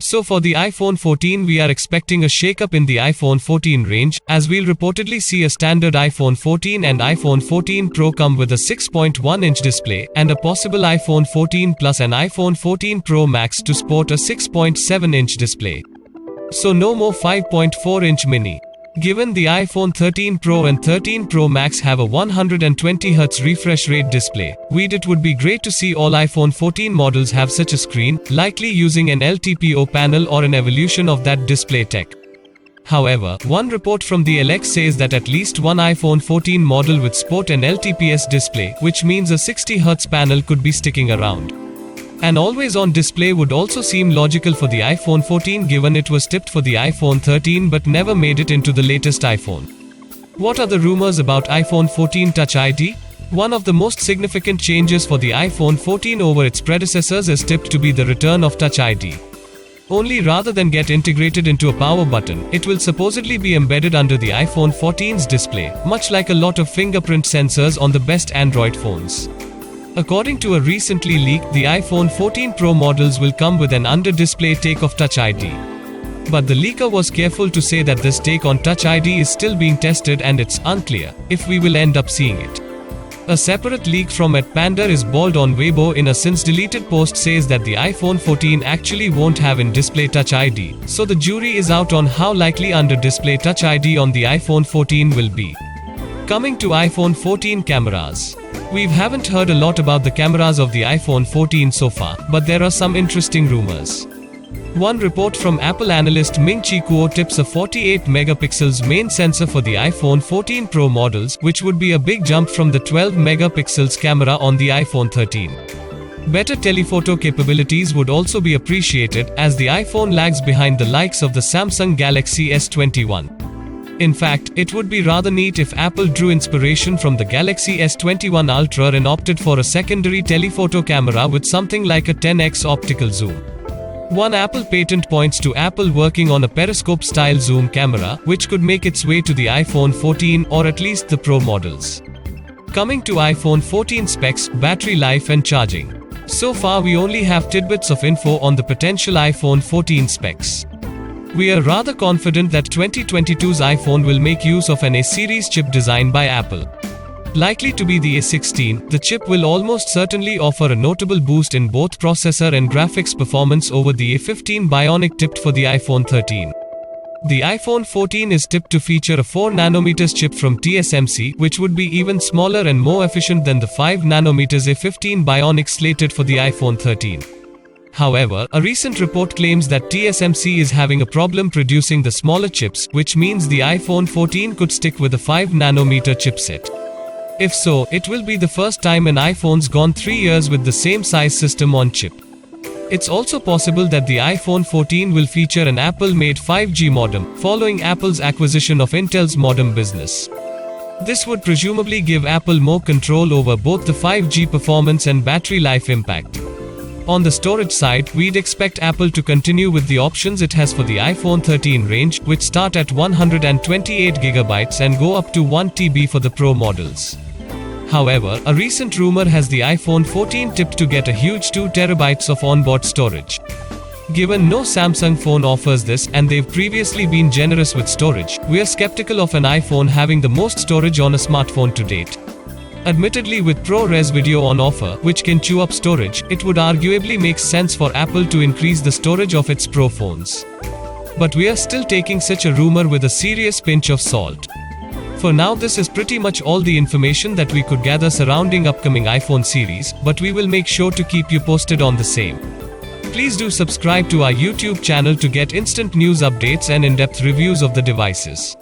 So for the iPhone 14 we are expecting a shakeup in the iPhone 14 range, as we'll reportedly see a standard iPhone 14 and iPhone 14 Pro come with a 6.1-inch display, and a possible iPhone 14 Plus and iPhone 14 Pro Max to sport a 6.7-inch display. So no more 5.4-inch mini. Given the iPhone 13 Pro and 13 Pro Max have a 120Hz refresh rate display, it would be great to see all iPhone 14 models have such a screen, likely using an LTPO panel or an evolution of that display tech. However, one report from the LX says that at least one iPhone 14 model would sport an LTPS display, which means a 60Hz panel could be sticking around. An always-on display would also seem logical for the iPhone 14 given it was tipped for the iPhone 13 but never made it into the latest iPhone. What are the rumors about iPhone 14 Touch ID? One of the most significant changes for the iPhone 14 over its predecessors is tipped to be the return of Touch ID. Only rather than get integrated into a power button, it will supposedly be embedded under the iPhone 14's display, much like a lot of fingerprint sensors on the best Android phones. According to a recently leaked, the iPhone 14 Pro models will come with an under-display take of Touch ID. But the leaker was careful to say that this take on Touch ID is still being tested and it's unclear if we will end up seeing it. A separate leak from @Panda is bald on Weibo in a since-deleted post says that the iPhone 14 actually won't have in-display Touch ID, so the jury is out on how likely under-display Touch ID on the iPhone 14 will be. Coming to iPhone 14 cameras. We haven't heard a lot about the cameras of the iPhone 14 so far, but there are some interesting rumors. One report from Apple analyst Ming-Chi Kuo tips a 48 megapixels main sensor for the iPhone 14 Pro models, which would be a big jump from the 12 megapixels camera on the iPhone 13. Better telephoto capabilities would also be appreciated, as the iPhone lags behind the likes of the Samsung Galaxy S21. In fact, it would be rather neat if Apple drew inspiration from the Galaxy S21 Ultra and opted for a secondary telephoto camera with something like a 10x optical zoom. One Apple patent points to Apple working on a periscope-style zoom camera, which could make its way to the iPhone 14 or at least the Pro models. Coming to iPhone 14 specs, battery life and charging. So far we only have tidbits of info on the potential iPhone 14 specs. We are rather confident that 2022's iPhone will make use of an A-series chip designed by Apple. Likely to be the A16, the chip will almost certainly offer a notable boost in both processor and graphics performance over the A15 Bionic tipped for the iPhone 13. The iPhone 14 is tipped to feature a 4nm chip from TSMC, which would be even smaller and more efficient than the 5nm A15 Bionic slated for the iPhone 13. However, a recent report claims that TSMC is having a problem producing the smaller chips, which means the iPhone 14 could stick with a 5nm chipset. If so, it will be the first time an iPhone's gone 3 years with the same size system on chip. It's also possible that the iPhone 14 will feature an Apple-made 5G modem, following Apple's acquisition of Intel's modem business. This would presumably give Apple more control over both the 5G performance and battery life impact. On the storage side, we'd expect Apple to continue with the options it has for the iPhone 13 range, which start at 128GB and go up to 1TB for the Pro models. However, a recent rumor has the iPhone 14 tipped to get a huge 2TB of onboard storage. Given no Samsung phone offers this, and they've previously been generous with storage, we are skeptical of an iPhone having the most storage on a smartphone to date. Admittedly, with ProRes video on offer, which can chew up storage, it would arguably make sense for Apple to increase the storage of its Pro phones. But we are still taking such a rumor with a serious pinch of salt. For now, this is pretty much all the information that we could gather surrounding upcoming iPhone series, but we will make sure to keep you posted on the same. Please do subscribe to our YouTube channel to get instant news updates and in-depth reviews of the devices.